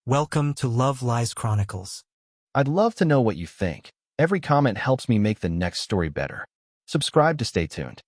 Welcome to Love Lies Chronicles. I'd love to know what you think. Every comment helps me make the next story better. Subscribe to stay tuned.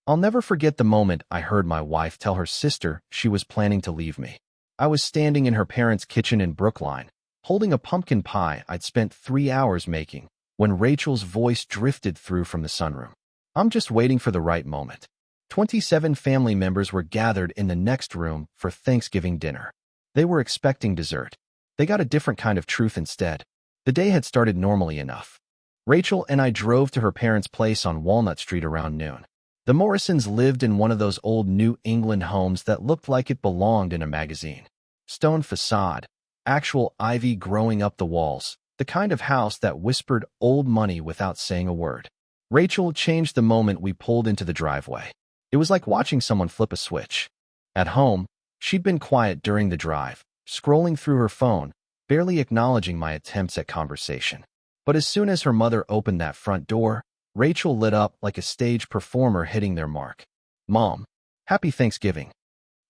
I'll never forget the moment I heard my wife tell her sister she was planning to leave me. I was standing in her parents' kitchen in Brookline, holding a pumpkin pie I'd spent 3 hours making, when Rachel's voice drifted through from the sunroom. I'm just waiting for the right moment. 27 family members were gathered in the next room for Thanksgiving dinner. They were expecting dessert. They got a different kind of truth instead. The day had started normally enough. Rachel and I drove to her parents' place on Walnut Street around noon. The Morrisons lived in one of those old New England homes that looked like it belonged in a magazine. Stone facade, actual ivy growing up the walls, the kind of house that whispered old money without saying a word. Rachel changed the moment we pulled into the driveway. It was like watching someone flip a switch. At home, she'd been quiet during the drive, scrolling through her phone, barely acknowledging my attempts at conversation. But as soon as her mother opened that front door, Rachel lit up like a stage performer hitting their mark. "Mom, happy Thanksgiving."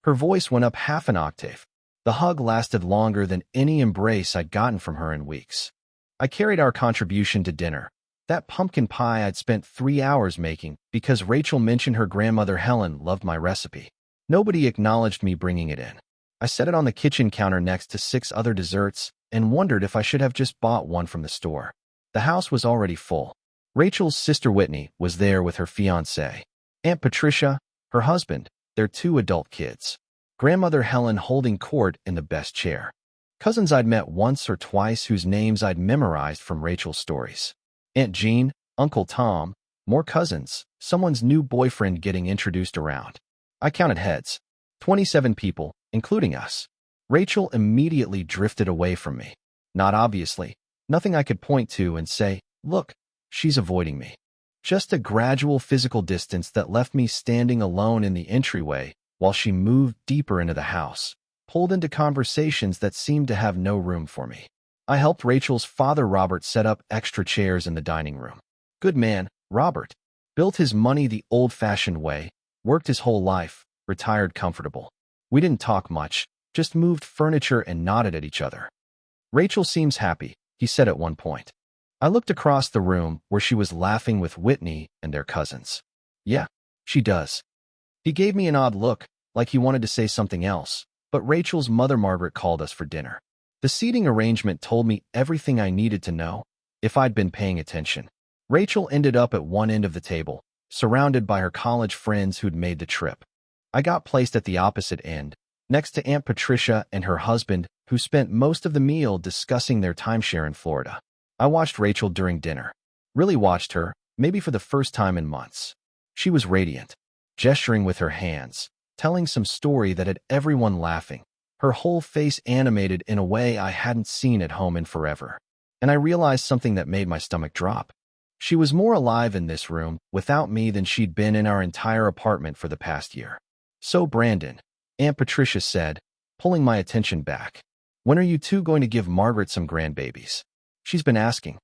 Her voice went up half an octave. The hug lasted longer than any embrace I'd gotten from her in weeks. I carried our contribution to dinner, that pumpkin pie I'd spent 3 hours making because Rachel mentioned her grandmother Helen loved my recipe. Nobody acknowledged me bringing it in. I set it on the kitchen counter next to 6 other desserts and wondered if I should have just bought one from the store. The house was already full. Rachel's sister Whitney was there with her fiancé, Aunt Patricia, her husband, their 2 adult kids, Grandmother Helen holding court in the best chair, cousins I'd met once or twice whose names I'd memorized from Rachel's stories, Aunt Jean, Uncle Tom, more cousins, someone's new boyfriend getting introduced around. I counted heads. 27 people, including us. Rachel immediately drifted away from me. Not obviously. Nothing I could point to and say, "Look, she's avoiding me." Just a gradual physical distance that left me standing alone in the entryway while she moved deeper into the house, pulled into conversations that seemed to have no room for me. I helped Rachel's father Robert set up extra chairs in the dining room. Good man, Robert. Built his money the old-fashioned way, worked his whole life, retired comfortable. We didn't talk much, just moved furniture and nodded at each other. "Rachel seems happy," he said at one point. I looked across the room where she was laughing with Whitney and their cousins. "Yeah, she does." He gave me an odd look, like he wanted to say something else, but Rachel's mother Margaret called us for dinner. The seating arrangement told me everything I needed to know, if I'd been paying attention. Rachel ended up at one end of the table, surrounded by her college friends who'd made the trip. I got placed at the opposite end, next to Aunt Patricia and her husband, who spent most of the meal discussing their timeshare in Florida. I watched Rachel during dinner. Really watched her, maybe for the first time in months. She was radiant, gesturing with her hands, telling some story that had everyone laughing, her whole face animated in a way I hadn't seen at home in forever. And I realized something that made my stomach drop. She was more alive in this room, without me, than she'd been in our entire apartment for the past year. "So Brandon," Aunt Patricia said, pulling my attention back, "when are you two going to give Margaret some grandbabies? She's been asking."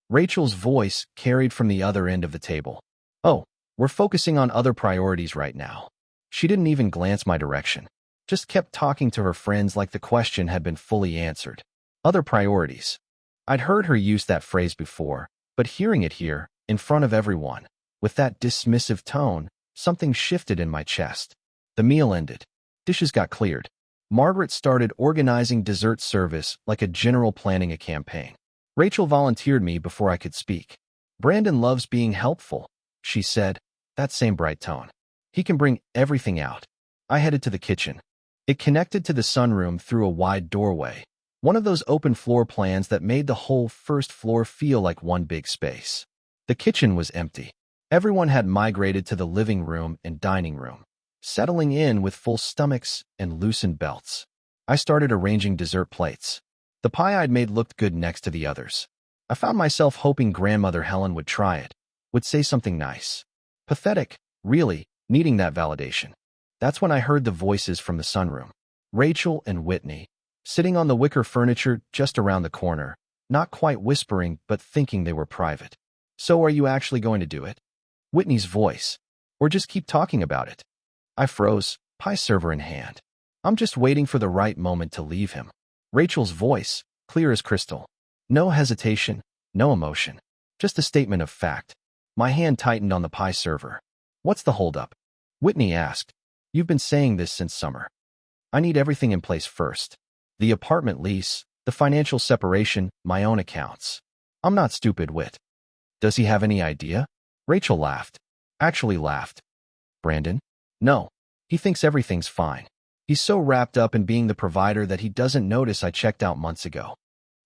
Rachel's voice carried from the other end of the table. "Oh, we're focusing on other priorities right now." She didn't even glance my direction, just kept talking to her friends like the question had been fully answered. Other priorities. I'd heard her use that phrase before, but hearing it here, in front of everyone, with that dismissive tone, something shifted in my chest. The meal ended. Dishes got cleared. Margaret started organizing dessert service like a general planning a campaign. Rachel volunteered me before I could speak. "Brandon loves being helpful," she said, that same bright tone. "He can bring everything out." I headed to the kitchen. It connected to the sunroom through a wide doorway, one of those open floor plans that made the whole first floor feel like one big space. The kitchen was empty. Everyone had migrated to the living room and dining room, settling in with full stomachs and loosened belts. I started arranging dessert plates. The pie I'd made looked good next to the others. I found myself hoping Grandmother Helen would try it, would say something nice. Pathetic, really, needing that validation. That's when I heard the voices from the sunroom. Rachel and Whitney, sitting on the wicker furniture just around the corner, not quite whispering but thinking they were private. "So are you actually going to do it?" Whitney's voice. "Or just keep talking about it?" I froze, pie server in hand. I'm just waiting for the right moment to leave him. Rachel's voice, clear as crystal. No hesitation, no emotion. Just a statement of fact. My hand tightened on the pie server. What's the holdup? Whitney asked. You've been saying this since summer. I need everything in place first. The apartment lease, the financial separation, my own accounts. I'm not stupid, Whit. Does he have any idea? Rachel laughed. Actually laughed. Brandon? No. He thinks everything's fine. He's so wrapped up in being the provider that he doesn't notice I checked out months ago.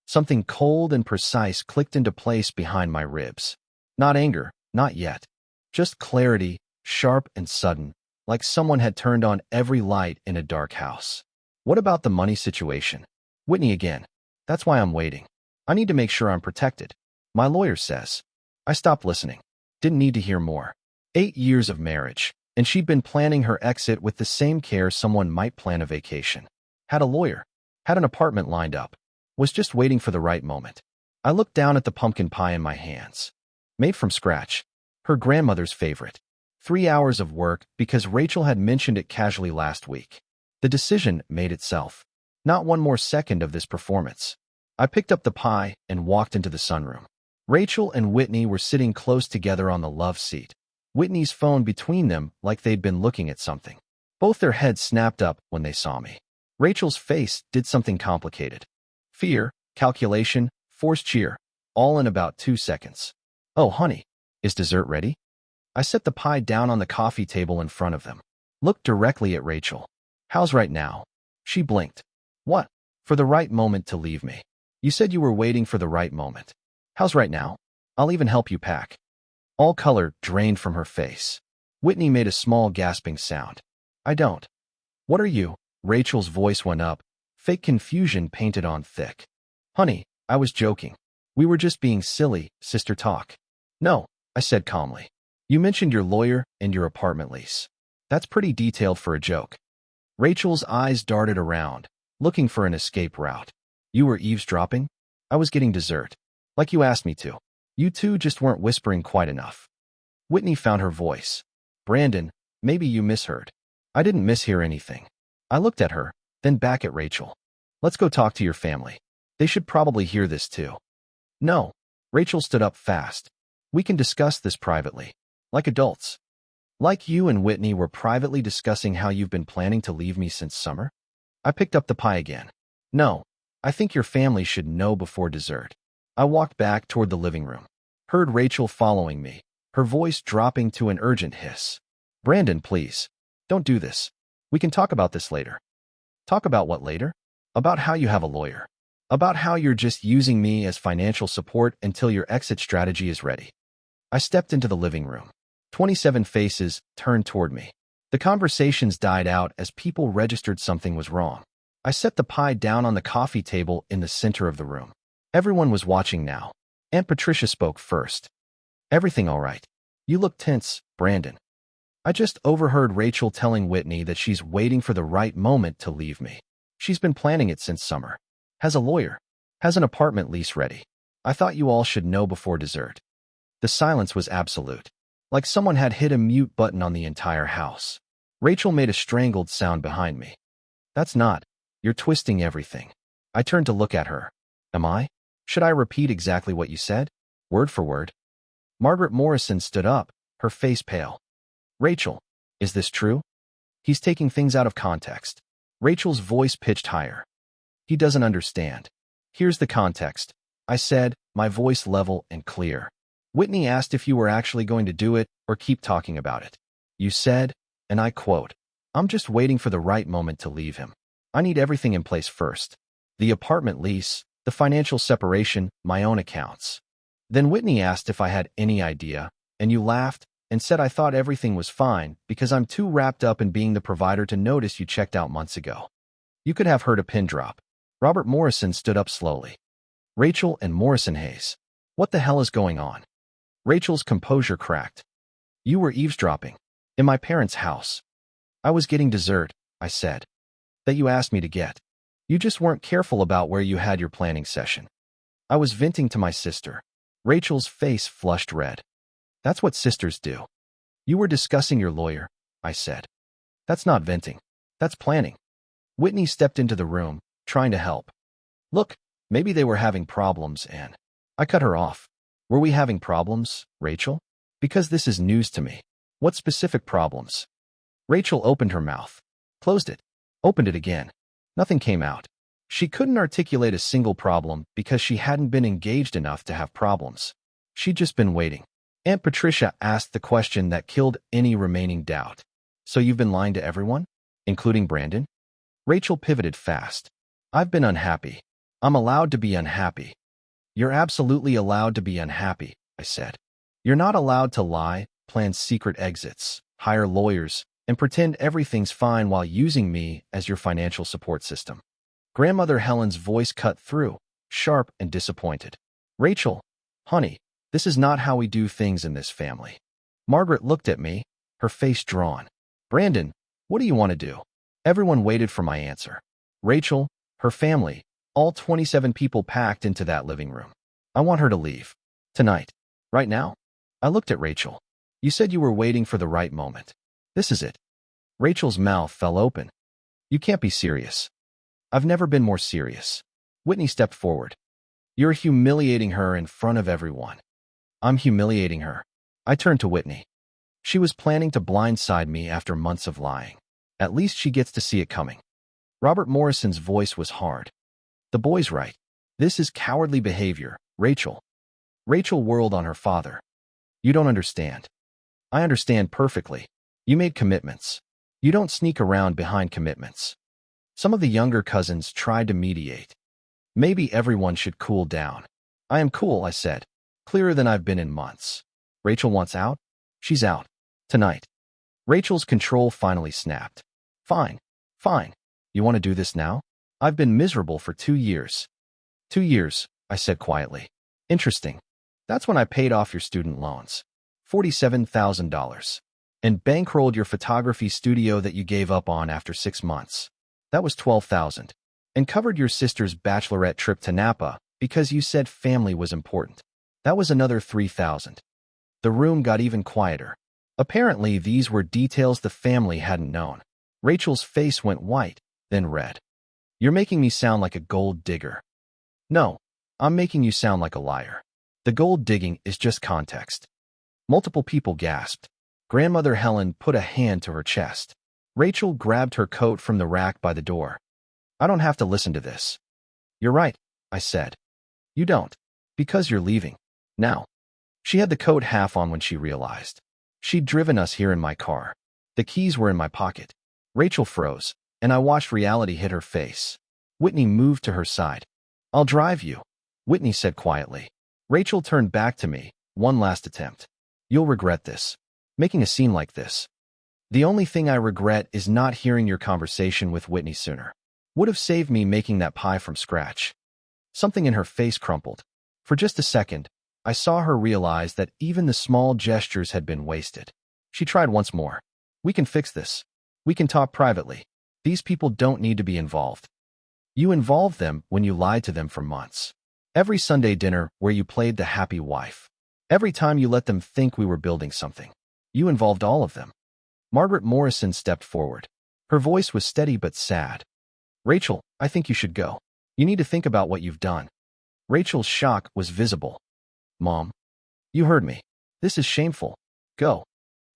Something cold and precise clicked into place behind my ribs. Not anger, not yet. Just clarity, sharp and sudden, like someone had turned on every light in a dark house. What about the money situation? Whitney again. That's why I'm waiting. I need to make sure I'm protected. My lawyer says. I stopped listening. Didn't need to hear more. 8 years of marriage, and she'd been planning her exit with the same care someone might plan a vacation. Had a lawyer. Had an apartment lined up. Was just waiting for the right moment. I looked down at the pumpkin pie in my hands. Made from scratch. Her grandmother's favorite. 3 hours of work because Rachel had mentioned it casually last week. The decision made itself. Not one more second of this performance. I picked up the pie and walked into the sunroom. Rachel and Whitney were sitting close together on the love seat. Whitney's phone between them like they'd been looking at something. Both their heads snapped up when they saw me. Rachel's face did something complicated. Fear, calculation, forced cheer, all in about 2 seconds. Oh, honey, is dessert ready? I set the pie down on the coffee table in front of them. Looked directly at Rachel. How's right now? She blinked. What? For the right moment to leave me. You said you were waiting for the right moment. How's right now? I'll even help you pack. All color drained from her face. Whitney made a small gasping sound. I don't. What are you? Rachel's voice went up, fake confusion painted on thick. Honey, I was joking. We were just being silly, sister talk. No, I said calmly. You mentioned your lawyer and your apartment lease. That's pretty detailed for a joke. Rachel's eyes darted around, looking for an escape route. You were eavesdropping? I was getting dessert. Like you asked me to. You two just weren't whispering quite enough. Whitney found her voice. Brandon, maybe you misheard. I didn't mishear anything. I looked at her, then back at Rachel. Let's go talk to your family. They should probably hear this too. No. Rachel stood up fast. We can discuss this privately. Like adults. Like you and Whitney were privately discussing how you've been planning to leave me since summer? I picked up the pie again. No. I think your family should know before dessert. I walked back toward the living room. Heard Rachel following me, her voice dropping to an urgent hiss. Brandon, please. Don't do this. We can talk about this later. Talk about what later? About how you have a lawyer. About how you're just using me as financial support until your exit strategy is ready. I stepped into the living room. 27 faces turned toward me. The conversations died out as people registered something was wrong. I set the pie down on the coffee table in the center of the room. Everyone was watching now. Aunt Patricia spoke first. Everything all right? You look tense, Brandon. I just overheard Rachel telling Whitney that she's waiting for the right moment to leave me. She's been planning it since summer. Has a lawyer. Has an apartment lease ready. I thought you all should know before dessert. The silence was absolute. Like someone had hit a mute button on the entire house. Rachel made a strangled sound behind me. That's not. You're twisting everything. I turned to look at her. Am I? Should I repeat exactly what you said? Word for word? Margaret Morrison stood up, her face pale. Rachel, is this true? He's taking things out of context. Rachel's voice pitched higher. He doesn't understand. Here's the context. I said, my voice level and clear. Whitney asked if you were actually going to do it or keep talking about it. You said, and I quote, I'm just waiting for the right moment to leave him. I need everything in place first. The apartment lease, the financial separation, my own accounts. Then Whitney asked if I had any idea, and you laughed and said I thought everything was fine because I'm too wrapped up in being the provider to notice you checked out months ago. You could have heard a pin drop. Robert Morrison stood up slowly. Rachel and Morrison Hayes. What the hell is going on? Rachel's composure cracked. You were eavesdropping. In my parents' house. I was getting dessert, I said. That you asked me to get. You just weren't careful about where you had your planning session. I was venting to my sister. Rachel's face flushed red. That's what sisters do. You were discussing your lawyer, I said. That's not venting. That's planning. Whitney stepped into the room, trying to help. Look, maybe they were having problems and I cut her off. Were we having problems, Rachel? Because this is news to me. What specific problems? Rachel opened her mouth, closed it, opened it again. Nothing came out. She couldn't articulate a single problem because she hadn't been engaged enough to have problems. She'd just been waiting. Aunt Patricia asked the question that killed any remaining doubt. So you've been lying to everyone? Including Brandon? Rachel pivoted fast. I've been unhappy. I'm allowed to be unhappy. You're absolutely allowed to be unhappy, I said. You're not allowed to lie, plan secret exits, hire lawyers, and pretend everything's fine while using me as your financial support system. Grandmother Helen's voice cut through, sharp and disappointed. Rachel, honey, this is not how we do things in this family. Margaret looked at me, her face drawn. Brandon, what do you want to do? Everyone waited for my answer. Rachel, her family, all 27 people packed into that living room. I want her to leave. Tonight. Right now? I looked at Rachel. You said you were waiting for the right moment. This is it. Rachel's mouth fell open. You can't be serious. I've never been more serious. Whitney stepped forward. You're humiliating her in front of everyone. I'm humiliating her. I turned to Whitney. She was planning to blindside me after months of lying. At least she gets to see it coming. Robert Morrison's voice was hard. The boy's right. This is cowardly behavior, Rachel. Rachel whirled on her father. You don't understand. I understand perfectly. You made commitments. You don't sneak around behind commitments. Some of the younger cousins tried to mediate. Maybe everyone should cool down. I am cool, I said. Clearer than I've been in months. Rachel wants out? She's out. Tonight. Rachel's control finally snapped. Fine. Fine. You want to do this now? I've been miserable for 2 years. 2 years, I said quietly. Interesting. That's when I paid off your student loans. $47,000. And bankrolled your photography studio that you gave up on after 6 months. That was $12,000. And covered your sister's bachelorette trip to Napa because you said family was important. That was another $3,000. The room got even quieter. Apparently, these were details the family hadn't known. Rachel's face went white, then red. You're making me sound like a gold digger. No, I'm making you sound like a liar. The gold digging is just context. Multiple people gasped. Grandmother Helen put a hand to her chest. Rachel grabbed her coat from the rack by the door. I don't have to listen to this. You're right, I said. You don't. Because you're leaving. Now. She had the coat half on when she realized. She'd driven us here in my car. The keys were in my pocket. Rachel froze, and I watched reality hit her face. Whitney moved to her side. I'll drive you, Whitney said quietly. Rachel turned back to me, one last attempt. You'll regret this. Making a scene like this. The only thing I regret is not hearing your conversation with Whitney sooner. Would have saved me making that pie from scratch. Something in her face crumpled. For just a second, I saw her realize that even the small gestures had been wasted. She tried once more. We can fix this. We can talk privately. These people don't need to be involved. You involved them when you lied to them for months. Every Sunday dinner where you played the happy wife. Every time you let them think we were building something. You involved all of them. Margaret Morrison stepped forward. Her voice was steady but sad. Rachel, I think you should go. You need to think about what you've done. Rachel's shock was visible. Mom, you heard me. This is shameful. Go.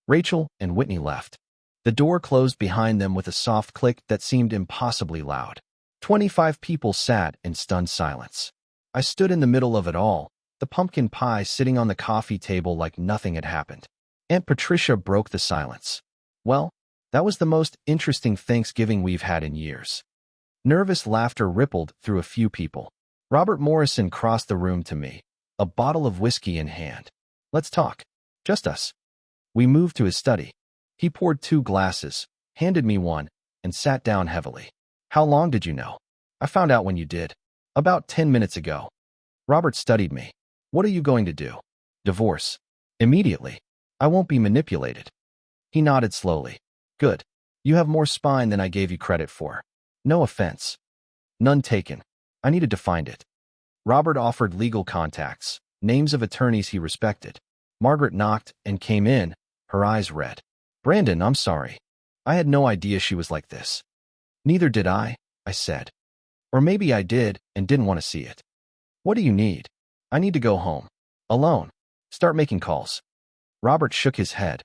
Rachel and Whitney left. The door closed behind them with a soft click that seemed impossibly loud. 25 people sat in stunned silence. I stood in the middle of it all, the pumpkin pie sitting on the coffee table like nothing had happened. Aunt Patricia broke the silence. Well, that was the most interesting Thanksgiving we've had in years. Nervous laughter rippled through a few people. Robert Morrison crossed the room to me, a bottle of whiskey in hand. Let's talk. Just us. We moved to his study. He poured 2 glasses, handed me one, and sat down heavily. How long did you know? I found out when you did. About 10 minutes ago. Robert studied me. What are you going to do? Divorce. Immediately. I won't be manipulated. He nodded slowly. Good. You have more spine than I gave you credit for. No offense. None taken. I needed to find it. Robert offered legal contacts, names of attorneys he respected. Margaret knocked and came in, her eyes red. Brandon, I'm sorry. I had no idea she was like this. Neither did I said. Or maybe I did and didn't want to see it. What do you need? I need to go home. Alone. Start making calls. Robert shook his head.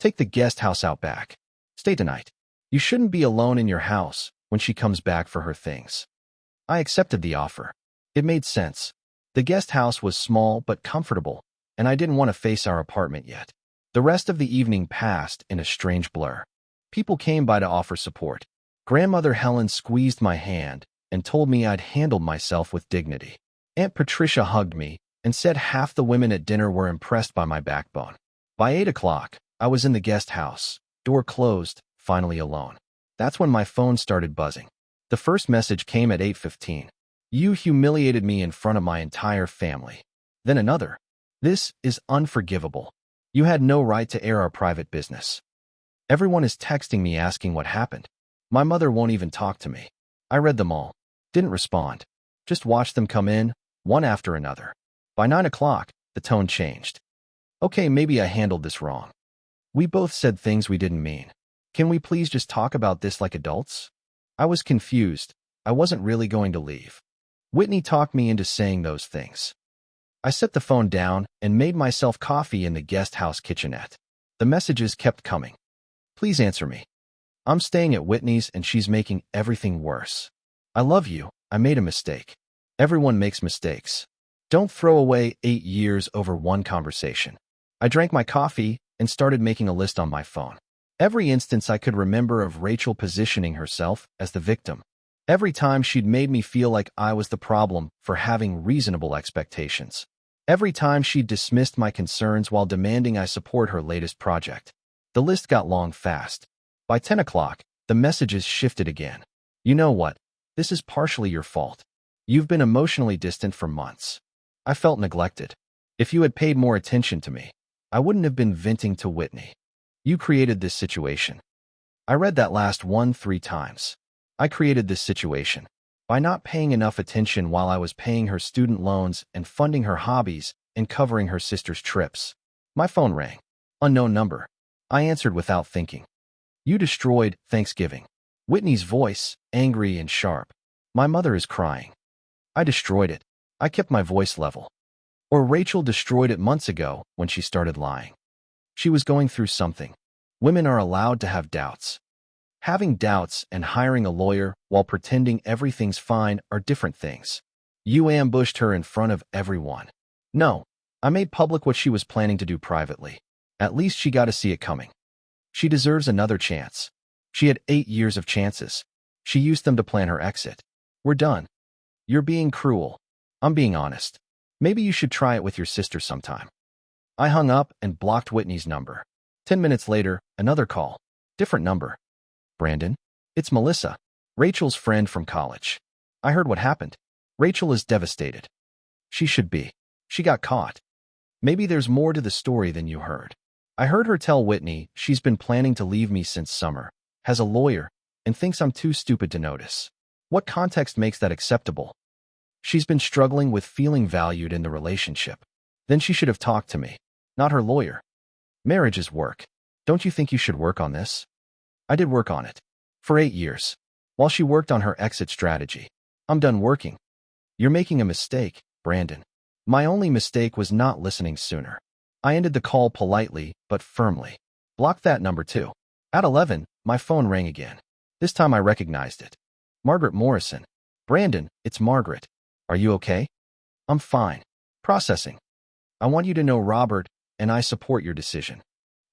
Take the guest house out back. Stay tonight. You shouldn't be alone in your house when she comes back for her things. I accepted the offer. It made sense. The guest house was small but comfortable, and I didn't want to face our apartment yet. The rest of the evening passed in a strange blur. People came by to offer support. Grandmother Helen squeezed my hand and told me I'd handled myself with dignity. Aunt Patricia hugged me and said half the women at dinner were impressed by my backbone. By 8 o'clock, I was in the guest house, door closed, finally alone. That's when my phone started buzzing. The first message came at 8:15. You humiliated me in front of my entire family. Then another. This is unforgivable. You had no right to air our private business. Everyone is texting me asking what happened. My mother won't even talk to me. I read them all. Didn't respond. Just watched them come in, one after another. By 9 o'clock, the tone changed. Okay, maybe I handled this wrong. We both said things we didn't mean. Can we please just talk about this like adults? I was confused. I wasn't really going to leave. Whitney talked me into saying those things. I set the phone down and made myself coffee in the guest house kitchenette. The messages kept coming. Please answer me. I'm staying at Whitney's and she's making everything worse. I love you. I made a mistake. Everyone makes mistakes. Don't throw away 8 years over one conversation. I drank my coffee and started making a list on my phone. Every instance I could remember of Rachel positioning herself as the victim. Every time she'd made me feel like I was the problem for having reasonable expectations. Every time she'd dismissed my concerns while demanding I support her latest project. The list got long fast. By 10 o'clock, the messages shifted again. You know what? This is partially your fault. You've been emotionally distant for months. I felt neglected. If you had paid more attention to me, I wouldn't have been venting to Whitney. You created this situation. I read that last one 3 times. I created this situation by not paying enough attention while I was paying her student loans and funding her hobbies and covering her sister's trips. My phone rang. Unknown number. I answered without thinking. You destroyed Thanksgiving. Whitney's voice, angry and sharp. My mother is crying. I destroyed it. I kept my voice level. Or Rachel destroyed it months ago when she started lying. She was going through something. Women are allowed to have doubts. Having doubts and hiring a lawyer while pretending everything's fine are different things. You ambushed her in front of everyone. No, I made public what she was planning to do privately. At least she got to see it coming. She deserves another chance. She had 8 years of chances. She used them to plan her exit. We're done. You're being cruel. I'm being honest. Maybe you should try it with your sister sometime. I hung up and blocked Whitney's number. 10 minutes later, another call. Different number. Brandon? It's Melissa, Rachel's friend from college. I heard what happened. Rachel is devastated. She should be. She got caught. Maybe there's more to the story than you heard. I heard her tell Whitney she's been planning to leave me since summer, has a lawyer, and thinks I'm too stupid to notice. What context makes that acceptable? She's been struggling with feeling valued in the relationship. Then she should have talked to me, not her lawyer. Marriage is work. Don't you think you should work on this? I did work on it. For 8 years. While she worked on her exit strategy. I'm done working. You're making a mistake, Brandon. My only mistake was not listening sooner. I ended the call politely, but firmly. Block that number too. At 11, my phone rang again. This time I recognized it. Margaret Morrison. Brandon, it's Margaret. Are you okay? I'm fine. Processing. I want you to know Robert and I support your decision.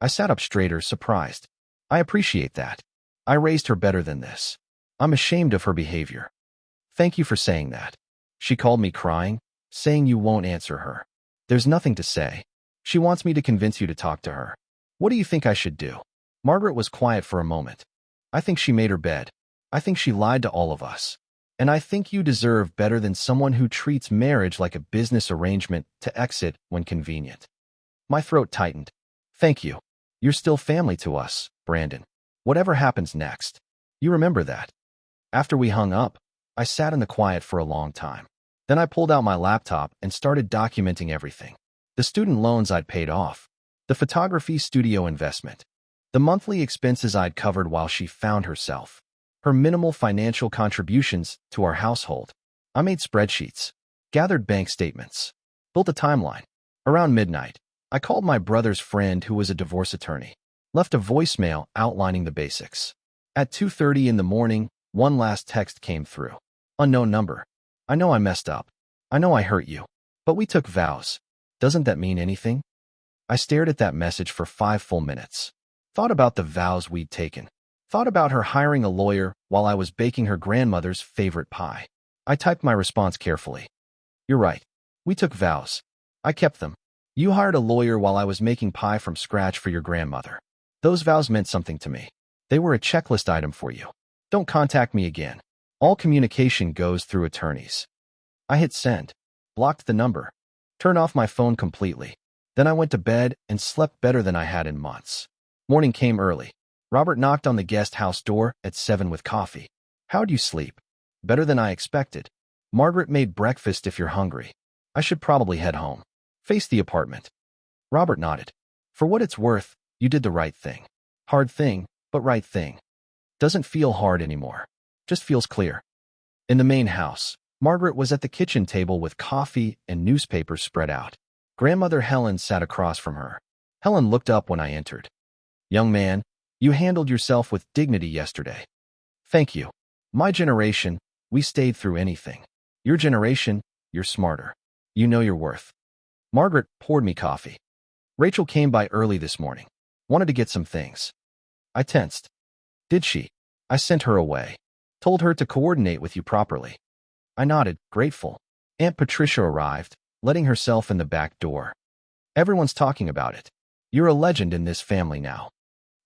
I sat up straighter, surprised. I appreciate that. I raised her better than this. I'm ashamed of her behavior. Thank you for saying that. She called me crying, saying you won't answer her. There's nothing to say. She wants me to convince you to talk to her. What do you think I should do? Margaret was quiet for a moment. I think she made her bed. I think she lied to all of us. And I think you deserve better than someone who treats marriage like a business arrangement to exit when convenient. My throat tightened. Thank you. You're still family to us, Brandon. Whatever happens next. You remember that. After we hung up, I sat in the quiet for a long time. Then I pulled out my laptop and started documenting everything. The student loans I'd paid off. The photography studio investment. The monthly expenses I'd covered while she found herself. her minimal financial contributions to our household. I made spreadsheets, gathered bank statements, built a timeline. Around midnight, I called my brother's friend who was a divorce attorney, left a voicemail outlining the basics. At 2:30 in the morning, one last text came through. Unknown number. I know I messed up. I know I hurt you. But we took vows. Doesn't that mean anything? I stared at that message for 5 full minutes. Thought about the vows we'd taken. Thought about her hiring a lawyer while I was baking her grandmother's favorite pie. I typed my response carefully. You're right. We took vows. I kept them. You hired a lawyer while I was making pie from scratch for your grandmother. Those vows meant something to me. They were a checklist item for you. Don't contact me again. All communication goes through attorneys. I hit send, blocked the number, turned off my phone completely. Then I went to bed and slept better than I had in months. Morning came early. Robert knocked on the guest house door at 7 with coffee. How'd you sleep? Better than I expected. Margaret made breakfast if you're hungry. I should probably head home. Face the apartment. Robert nodded. For what it's worth, you did the right thing. Hard thing, but right thing. Doesn't feel hard anymore. Just feels clear. In the main house, Margaret was at the kitchen table with coffee and newspapers spread out. Grandmother Helen sat across from her. Helen looked up when I entered. Young man, you handled yourself with dignity yesterday. Thank you. My generation, we stayed through anything. Your generation, you're smarter. You know your worth. Margaret poured me coffee. Rachel came by early this morning. Wanted to get some things. I tensed. Did she? I sent her away. Told her to coordinate with you properly. I nodded, grateful. Aunt Patricia arrived, letting herself in the back door. Everyone's talking about it. You're a legend in this family now.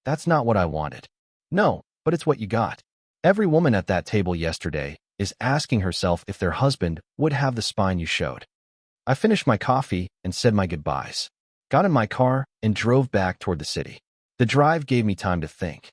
That's not what I wanted. No, but it's what you got. Every woman at that table yesterday is asking herself if their husband would have the spine you showed. I finished my coffee and said my goodbyes. Got in my car and drove back toward the city. The drive gave me time to think.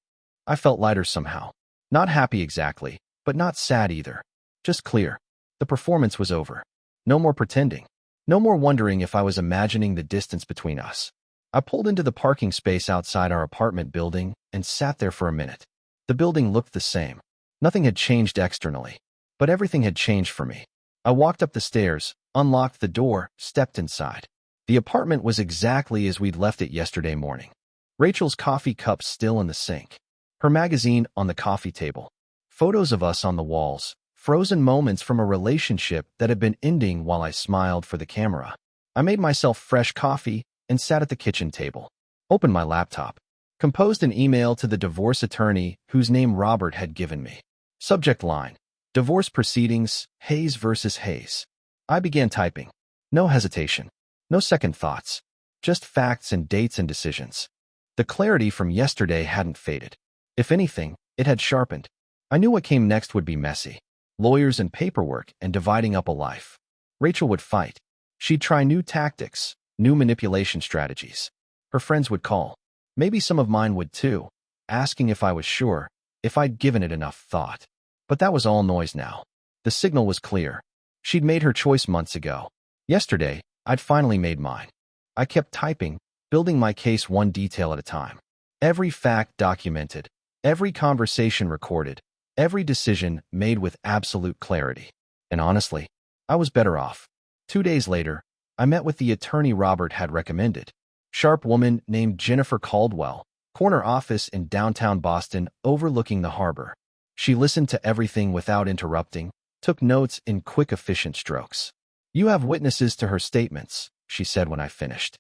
I felt lighter somehow. Not happy exactly, but not sad either. Just clear. The performance was over. No more pretending. No more wondering if I was imagining the distance between us. I pulled into the parking space outside our apartment building and sat there for a minute. The building looked the same. Nothing had changed externally, but everything had changed for me. I walked up the stairs, unlocked the door, stepped inside. The apartment was exactly as we'd left it yesterday morning. Rachel's coffee cup still in the sink. Her magazine on the coffee table. Photos of us on the walls. Frozen moments from a relationship that had been ending while I smiled for the camera. I made myself fresh coffee and sat at the kitchen table. Opened my laptop. Composed an email to the divorce attorney whose name Robert had given me. Subject line: Divorce proceedings, Hayes versus Hayes. I began typing. No hesitation. No second thoughts. Just facts and dates and decisions. The clarity from yesterday hadn't faded. If anything, it had sharpened. I knew what came next would be messy. Lawyers and paperwork and dividing up a life. Rachel would fight. She'd try new tactics, new manipulation strategies. Her friends would call. Maybe some of mine would too, asking if I was sure, if I'd given it enough thought. But that was all noise now. The signal was clear. She'd made her choice months ago. Yesterday, I'd finally made mine. I kept typing, building my case one detail at a time. Every fact documented, every conversation recorded, every decision made with absolute clarity. And honestly, I was better off. 2 days later, I met with the attorney Robert had recommended. Sharp woman named Jennifer Caldwell, corner office in downtown Boston overlooking the harbor. She listened to everything without interrupting, took notes in quick, efficient strokes. You have witnesses to her statements, she said when I finished.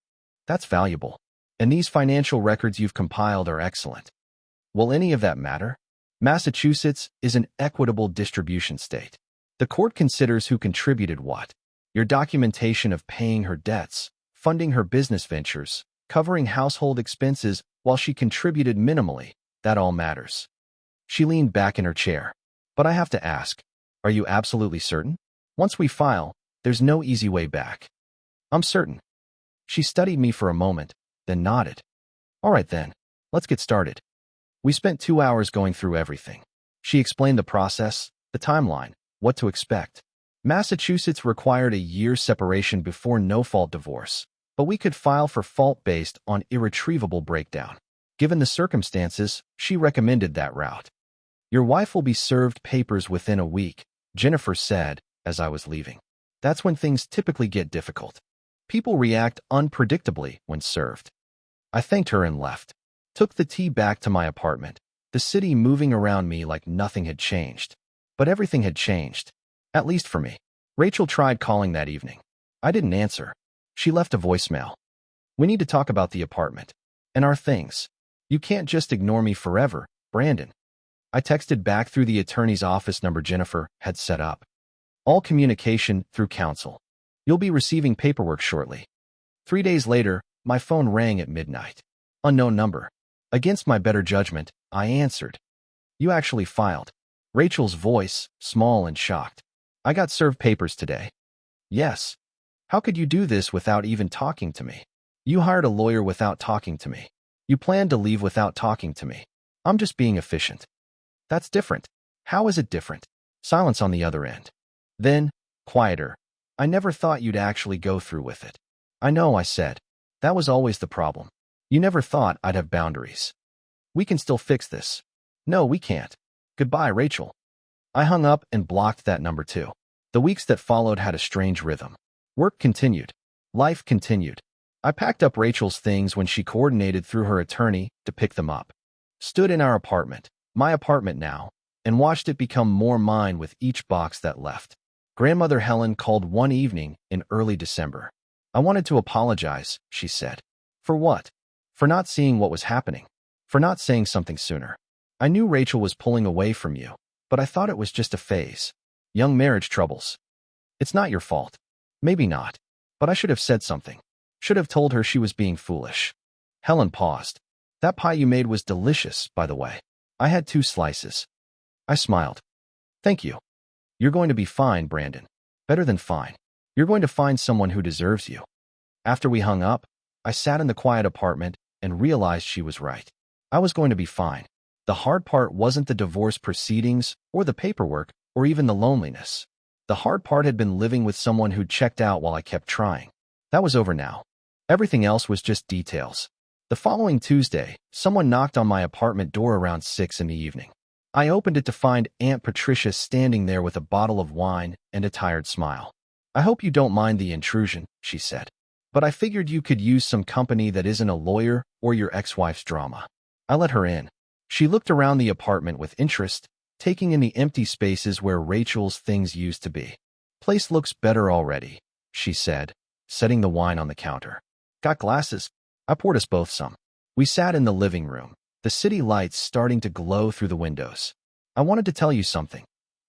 That's valuable. And these financial records you've compiled are excellent. Will any of that matter? Massachusetts is an equitable distribution state. The court considers who contributed what. Your documentation of paying her debts, funding her business ventures, covering household expenses while she contributed minimally, that all matters. She leaned back in her chair. But I have to ask, are you absolutely certain? Once we file, there's no easy way back. I'm certain. She studied me for a moment, then nodded. All right then, let's get started. We spent 2 hours going through everything. She explained the process, the timeline, what to expect. Massachusetts required a year's separation before no-fault divorce, but we could file for fault based on irretrievable breakdown. Given the circumstances, she recommended that route. Your wife will be served papers within a week, Jennifer said as I was leaving. That's when things typically get difficult. People react unpredictably when served. I thanked her and left. Took the tea back to my apartment, the city moving around me like nothing had changed. But everything had changed, at least for me. Rachel tried calling that evening. I didn't answer. She left a voicemail. We need to talk about the apartment and our things. You can't just ignore me forever, Brandon. I texted back through the attorney's office number Jennifer had set up. All communication through counsel. You'll be receiving paperwork shortly. 3 days later, my phone rang at midnight. Unknown number. Against my better judgment, I answered. You actually filed. Rachel's voice, small and shocked. I got served papers today. Yes. How could you do this without even talking to me? You hired a lawyer without talking to me. You planned to leave without talking to me. I'm just being efficient. That's different. How is it different? Silence on the other end. Then, quieter. I never thought you'd actually go through with it. I know, I said. That was always the problem. You never thought I'd have boundaries. We can still fix this. No, we can't. Goodbye, Rachel. I hung up and blocked that number too. The weeks that followed had a strange rhythm. Work continued. Life continued. I packed up Rachel's things when she coordinated through her attorney to pick them up. Stood in our apartment, my apartment now, and watched it become more mine with each box that left. Grandmother Helen called one evening in early December. I wanted to apologize, she said. For what? For not seeing what was happening. For not saying something sooner. I knew Rachel was pulling away from you, but I thought it was just a phase. Young marriage troubles. It's not your fault. Maybe not. But I should have said something. Should have told her she was being foolish. Helen paused. That pie you made was delicious, by the way. I had 2 slices. I smiled. Thank you. You're going to be fine, Brandon. Better than fine. You're going to find someone who deserves you. After we hung up, I sat in the quiet apartment and realized she was right. I was going to be fine. The hard part wasn't the divorce proceedings or the paperwork or even the loneliness. The hard part had been living with someone who'd checked out while I kept trying. That was over now. Everything else was just details. The following Tuesday, someone knocked on my apartment door around 6 in the evening. I opened it to find Aunt Patricia standing there with a bottle of wine and a tired smile. I hope you don't mind the intrusion, she said. But I figured you could use some company that isn't a lawyer or your ex-wife's drama. I let her in. She looked around the apartment with interest, taking in the empty spaces where Rachel's things used to be. Place looks better already, she said, setting the wine on the counter. Got glasses? I poured us both some. We sat in the living room, the city lights starting to glow through the windows. I wanted to tell you something,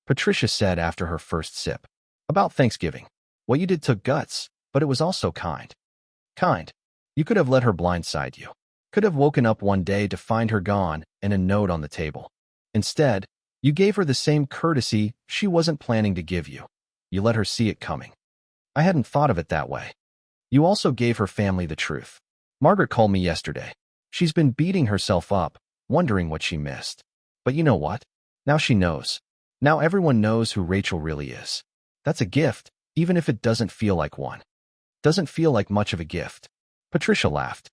Patricia said after her first sip. About Thanksgiving. What you did took guts, but it was also kind. Kind. You could have let her blindside you. Could have woken up one day to find her gone and a note on the table. Instead, you gave her the same courtesy she wasn't planning to give you. You let her see it coming. I hadn't thought of it that way. You also gave her family the truth. Margaret called me yesterday. She's been beating herself up, wondering what she missed. But you know what? Now she knows. Now everyone knows who Rachel really is. That's a gift, even if it doesn't feel like one. Doesn't feel like much of a gift. Patricia laughed.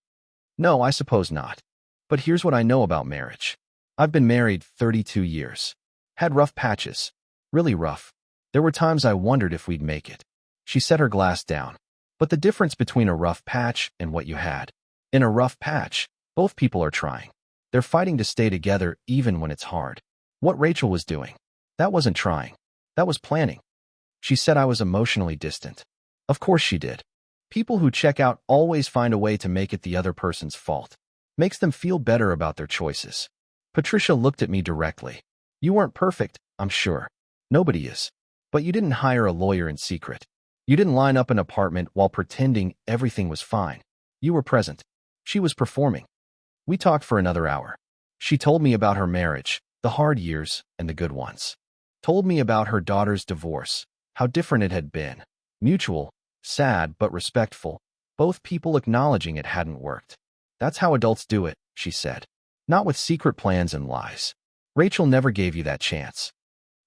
No, I suppose not. But here's what I know about marriage. I've been married 32 years. Had rough patches. Really rough. There were times I wondered if we'd make it. She set her glass down. But the difference between a rough patch and what you had. In a rough patch, both people are trying. They're fighting to stay together even when it's hard. What Rachel was doing. That wasn't trying. That was planning. She said I was emotionally distant. Of course she did. People who check out always find a way to make it the other person's fault. Makes them feel better about their choices. Patricia looked at me directly. You weren't perfect, I'm sure. Nobody is. But you didn't hire a lawyer in secret. You didn't line up an apartment while pretending everything was fine. You were present. She was performing. We talked for another hour. She told me about her marriage, the hard years and the good ones. Told me about her daughter's divorce, how different it had been. Mutual, sad but respectful, both people acknowledging it hadn't worked. That's how adults do it, she said. Not with secret plans and lies. Rachel never gave you that chance.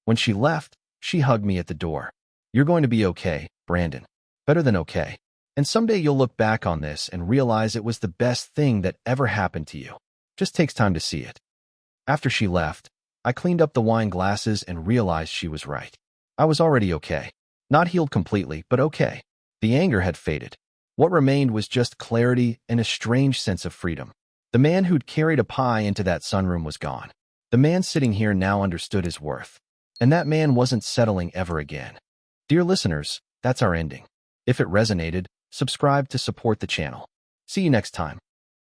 When she left, she hugged me at the door. You're going to be okay, Brandon. Better than okay. And someday you'll look back on this and realize it was the best thing that ever happened to you. Just takes time to see it. After she left, I cleaned up the wine glasses and realized she was right. I was already okay. Not healed completely, but okay. The anger had faded. What remained was just clarity and a strange sense of freedom. The man who'd carried a pie into that sunroom was gone. The man sitting here now understood his worth. And that man wasn't settling ever again. Dear listeners, that's our ending. If it resonated, subscribe to support the channel. See you next time.